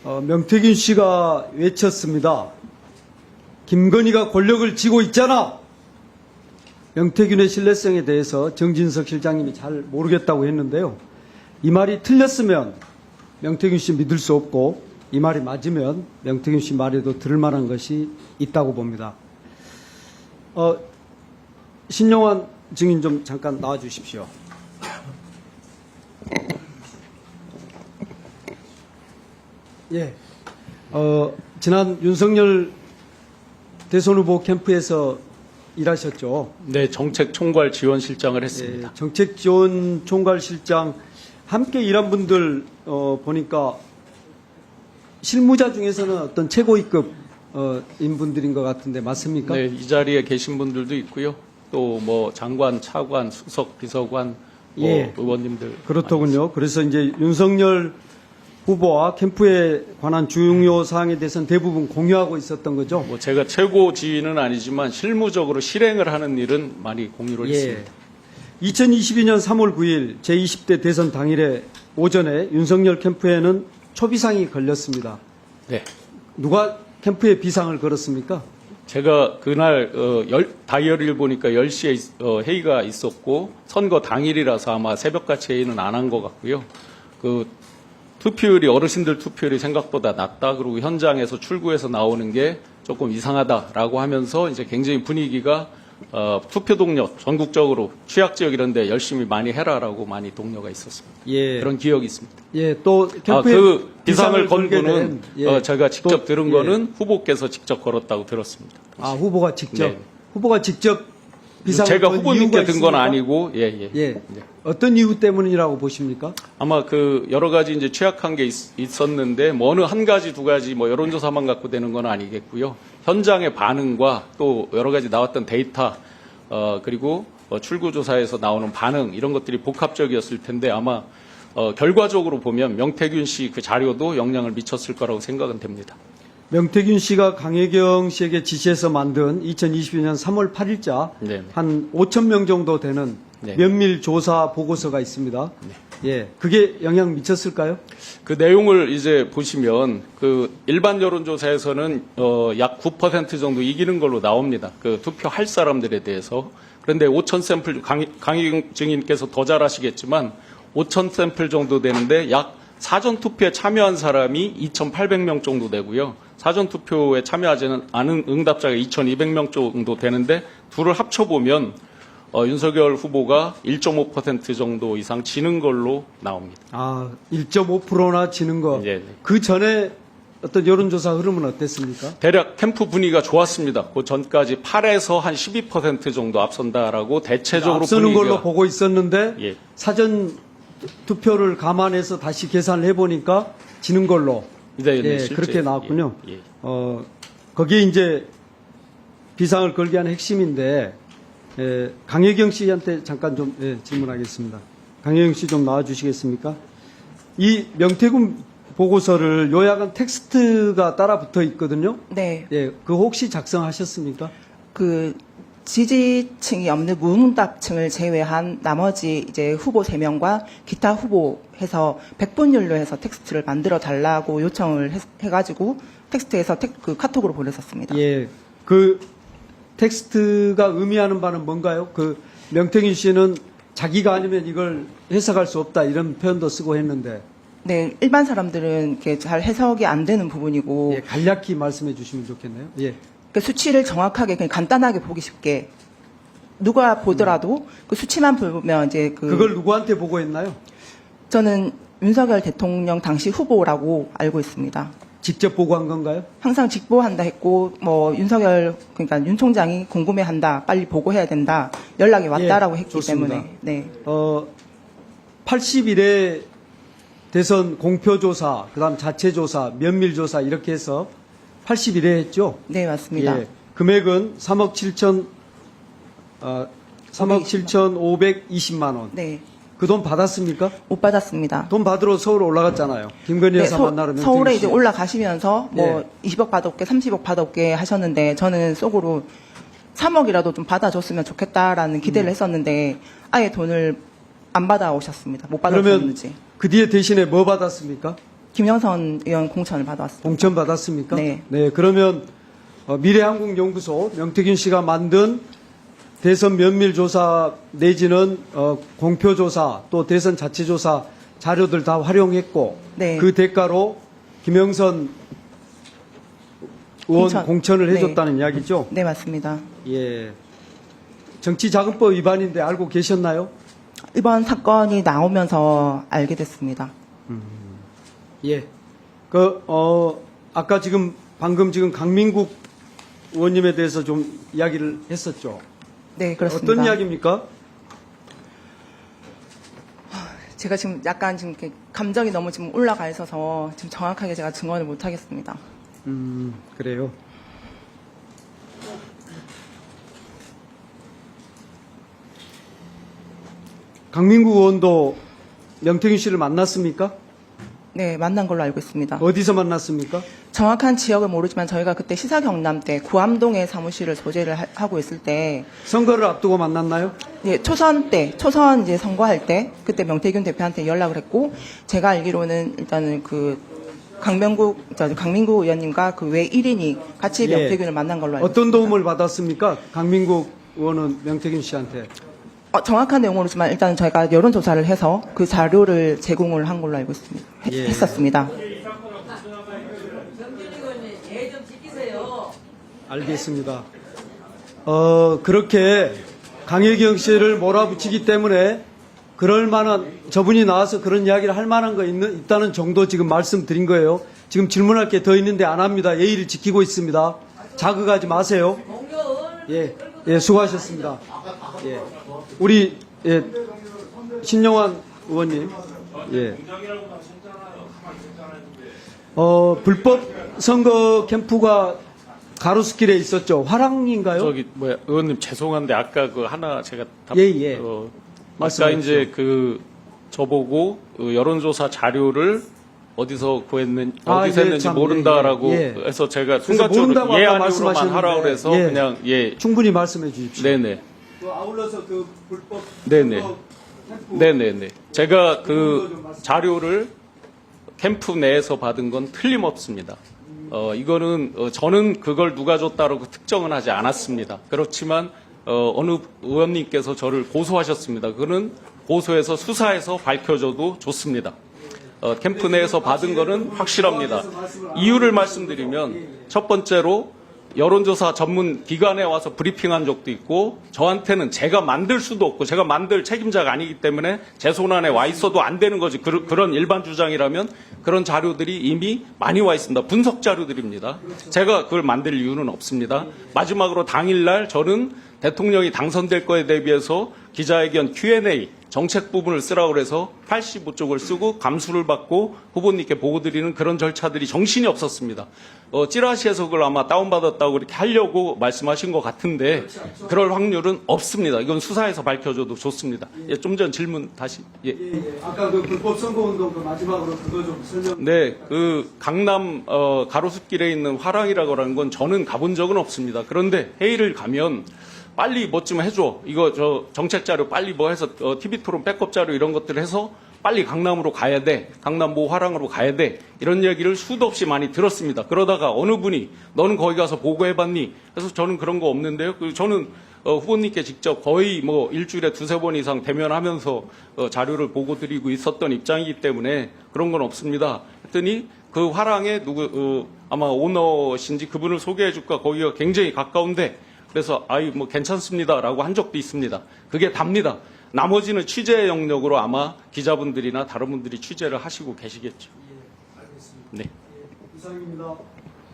명태균 씨가 외쳤습니다. 김건희가 권력을 쥐고 있잖아. 명태균의 신뢰성에 대해서 정진석 실장님이 잘 모르겠다고 했는데요. 이 말이 틀렸으면 명태균 씨 믿을 수 없고 이 말이 맞으면 명태균 씨 말에도 들을 만한 것이 있다고 봅니다. 신용환 증인 좀 잠깐 나와 주십시오. 예. 지난 윤석열 대선 후보 캠프에서 일하셨죠? 네, 정책총괄 지원실장을 했습니다. 예, 정책지원총괄실장 함께 일한 분들 보니까 실무자 중에서는 어떤 최고위급 인분들인 것 같은데 맞습니까? 네, 이 자리에 계신 분들도 있고요. 또 뭐 장관, 차관, 수석, 비서관, 예. 의원님들. 그렇더군요. 그래서 이제 윤석열 후보와 캠프에 관한 중요 사항에 대해서는 대부분 공유하고 있었던 거죠. 뭐 제가 최고 지위는 아니지만 실무적으로 실행을 하는 일은 많이 공유를 했습니다. 2022년 3월 9일 제20대 대선 당일에 오전에 윤석열 캠프에는 초비상이 걸렸습니다. 네. 누가 캠프에 비상을 걸었습니까? 제가 그날 다이어리를 보니까 10시에 회의가 있었고 선거 당일이라서 아마 새벽같이 회의는 안 한 것 같고요. 그 투표율이 어르신들 투표율이 생각보다 낮다. 그리고 현장에서 출구해서 나오는 게 조금 이상하다라고 하면서 이제 굉장히 분위기가 투표 동료 전국적으로 취약 지역 이런 데 열심히 많이 해라라고 많이 동료가 있었습니다. 예. 그런 기억이 있습니다. 예, 또 캠프에 그 비상을 건 걸게 분은 된, 제가 직접 또, 들은 예. 거는 후보께서 직접 걸었다고 들었습니다. 후보가 직접 네. 후보가 직접 비상을 제가 건 후보님께 이유가 든 건 있습니까? 아니고 예. 네. 어떤 이유 때문이라고 보십니까? 아마 그 여러 가지 이제 취약한 게 있었는데 뭐 어느 한 가지 두 가지 뭐 여론조사만 갖고 되는 건 아니겠고요. 현장의 반응과 또 여러 가지 나왔던 데이터 그리고 출구조사에서 나오는 반응 이런 것들이 복합적이었을 텐데 아마 결과적으로 보면 명태균 씨 그 자료도 영향을 미쳤을 거라고 생각은 됩니다. 명태균 씨가 강혜경 씨에게 지시해서 만든 2022년 3월 8일자 네. 한 5천 명 정도 되는 네. 면밀 조사 보고서가 있습니다. 예, 그게 영향 미쳤을까요? 그 내용을 이제 보시면 그 일반 여론조사에서는 약 9% 정도 이기는 걸로 나옵니다. 그 투표할 사람들에 대해서. 그런데 5천 샘플 강희경 증인께서 더 잘 아시겠지만 5천 샘플 정도 되는데 약 사전 투표에 참여한 사람이 2,800명 정도 되고요. 사전 투표에 참여하지 않은 응답자가 2,200명 정도 되는데 둘을 합쳐보면 윤석열 후보가 1.5% 정도 이상 지는 걸로 나옵니다. 1.5%나 지는 거. 네. 그 전에 어떤 여론조사 흐름은 어땠습니까? 대략 캠프 분위기가 좋았습니다. 그 전까지 8에서 한 12% 정도 앞선다라고 대체적으로 앞서는 분위기가 걸로 보고 있었는데 예. 사전 투표를 감안해서 다시 계산을 해보니까 지는 걸로 실제, 그렇게 나왔군요. 예. 거기에 이제 비상을 걸게 한 핵심인데 강혜경 씨한테 잠깐 좀 질문하겠습니다. 강혜경 씨 좀 나와주시겠습니까? 이 명태균 보고서를 요약한 텍스트가 따라 붙어 있거든요. 네. 예, 그 혹시 작성하셨습니까? 그 지지층이 없는 무응답층을 제외한 나머지 이제 후보 3명과 기타 후보 해서 100분율로 해서 텍스트를 만들어 달라고 요청을 해가지고 텍스트에서 그 카톡으로 보냈었습니다. 예, 그 텍스트가 의미하는 바는 뭔가요? 그 명태균 씨는 자기가 아니면 이걸 해석할 수 없다 이런 표현도 쓰고 했는데. 네, 일반 사람들은 이렇게 잘 해석이 안 되는 부분이고 예, 간략히 말씀해 주시면 좋겠네요. 예. 그 수치를 정확하게 그냥 간단하게 보기 쉽게 누가 보더라도 그 수치만 보면 이제 그걸 누구한테 보고했나요? 저는 윤석열 대통령 당시 후보라고 알고 있습니다. 직접 보고한 건가요? 항상 직보한다 했고 뭐 윤석열 그러니까 윤 총장이 궁금해한다 빨리 보고해야 된다 연락이 왔다라고 했기 좋습니다. 때문에 네. 80일에 대선 공표조사, 그다음 자체조사, 면밀조사 이렇게 해서 80일에 했죠. 네 맞습니다. 예, 금액은 3억 7,520만 원. 네. 그 돈 받았습니까? 못 받았습니다. 돈 받으러 서울 올라갔잖아요. 김건희 여사 만나러 명태균 서울에 씨. 이제 올라가시면서 뭐 예. 20억 받아올게 30억 받아올게 하셨는데 저는 속으로 3억이라도 좀 받아줬으면 좋겠다라는 기대를 했었는데 아예 돈을 안 받아오셨습니다. 못 그러면 받아오셨는지. 그 뒤에 대신에 뭐 받았습니까? 김영선 의원 공천을 받아왔습니다. 공천 받았습니까? 네. 그러면 미래한국연구소 명태균 씨가 만든 대선 면밀조사 내지는 공표조사 또 대선 자체조사 자료들 다 활용했고 네. 그 대가로 김영선 의원 공천을 해줬다는 이야기죠? 네, 맞습니다. 예. 정치자금법 위반인데 알고 계셨나요? 이번 사건이 나오면서 알게 됐습니다. 예. 아까 방금 강민국 의원님에 대해서 좀 이야기를 했었죠. 네, 그렇습니다. 어떤 이야기입니까? 제가 지금 약간 이렇게 감정이 너무 지금 올라가 있어서 지금 정확하게 제가 증언을 못 하겠습니다. 그래요. 강민국 의원도 명태균 씨를 만났습니까? 네, 만난 걸로 알고 있습니다. 어디서 만났습니까? 정확한 지역을 모르지만 저희가 그때 시사 경남 때 구암동에 사무실을 소재를 하고 있을 때, 선거를 앞두고 만났나요? 예, 초선 이제 선거할 때 그때 명태균 대표한테 연락을 했고, 제가 알기로는 일단은 강민구 의원님과 그 외 1인이 같이 예. 명태균을 만난 걸로 알고 어떤 있습니다. 도움을 받았습니까? 강민국 의원은 명태균 씨한테. 정확한 내용은 모르지만 일단 저희가 여론조사를 해서 그 자료를 제공을 한 걸로 알고 있습니다. 예. 했었습니다. 알겠습니다. 그렇게 강혜경 씨를 몰아붙이기 때문에 그럴 만한, 저분이 나와서 그런 이야기를 할 만한 거 있다는 정도 지금 말씀드린 거예요. 지금 질문할 게 더 있는데 안 합니다. 예의를 지키고 있습니다. 자극하지 마세요. 예, 수고하셨습니다. 예. 우리, 신영환 의원님. 예. 불법 선거 캠프가 가로수길에 있었죠. 화랑인가요? 의원님 죄송한데 아까 하나 제가 예. 아까 말씀하십시오. 이제 저보고 여론조사 자료를 어디서 어디서 했는지 참, 모른다라고 예. 해서 제가 그래서 순간적으로 모른다고 예 아까 아니로만 말씀하셨는데, 하라고 그래서 예. 그냥 예. 충분히 말씀해 주십시오. 네네. 아울러서 불법 네네. 선거 캠프 네네네. 제가 자료를 캠프 내에서 받은 건 틀림없습니다. 이거는 저는 그걸 누가 줬다라고 특정은 하지 않았습니다. 그렇지만 어느 의원님께서 저를 고소하셨습니다. 그거는 고소해서 수사해서 밝혀줘도 좋습니다. 캠프 내에서 받은 거는 확실합니다. 이유를 말씀드리면 첫 번째로 여론조사 전문 기관에 와서 브리핑한 적도 있고 저한테는 제가 만들 수도 없고 제가 만들 책임자가 아니기 때문에 제 손 안에 와 있어도 안 되는 거지. 그런 일반 주장이라면 그런 자료들이 이미 많이 와 있습니다. 분석 자료들입니다. 제가 그걸 만들 이유는 없습니다. 마지막으로 당일날 저는 대통령이 당선될 거에 대비해서 기자회견 Q&A 정책 부분을 쓰라고 그래서 85쪽을 쓰고 감수를 받고 후보님께 보고 드리는 그런 절차들이 정신이 없었습니다. 찌라시에서 그걸 아마 다운받았다고 그렇게 하려고 말씀하신 것 같은데 그럴 확률은 없습니다. 이건 수사에서 밝혀줘도 좋습니다. 예, 좀 전 질문 다시. 예. 아까 불법 선거운동 마지막으로 그거 좀 설명. 네, 강남 가로수길에 있는 화랑이라고 하는 건 저는 가본 적은 없습니다. 그런데 회의를 가면 빨리 뭐 좀 해줘. 이거 정책 자료 빨리 뭐 해서 TV 토론 백업 자료 이런 것들 해서 빨리 강남으로 가야 돼. 강남 모 화랑으로 가야 돼. 이런 얘기를 수도 없이 많이 들었습니다. 그러다가 어느 분이 너는 거기 가서 보고해봤니? 그래서 저는 그런 거 없는데요. 저는 후보님께 직접 거의 일주일에 2-3번 이상 대면하면서 자료를 보고 드리고 있었던 입장이기 때문에 그런 건 없습니다. 했더니 그 화랑에 아마 오너신지 그분을 소개해 줄까 거기가 굉장히 가까운데 그래서 괜찮습니다라고 한 적도 있습니다. 그게 답니다. 나머지는 취재 영역으로 아마 기자분들이나 다른 분들이 취재를 하시고 계시겠죠. 예, 알겠습니다. 네. 이상입니다.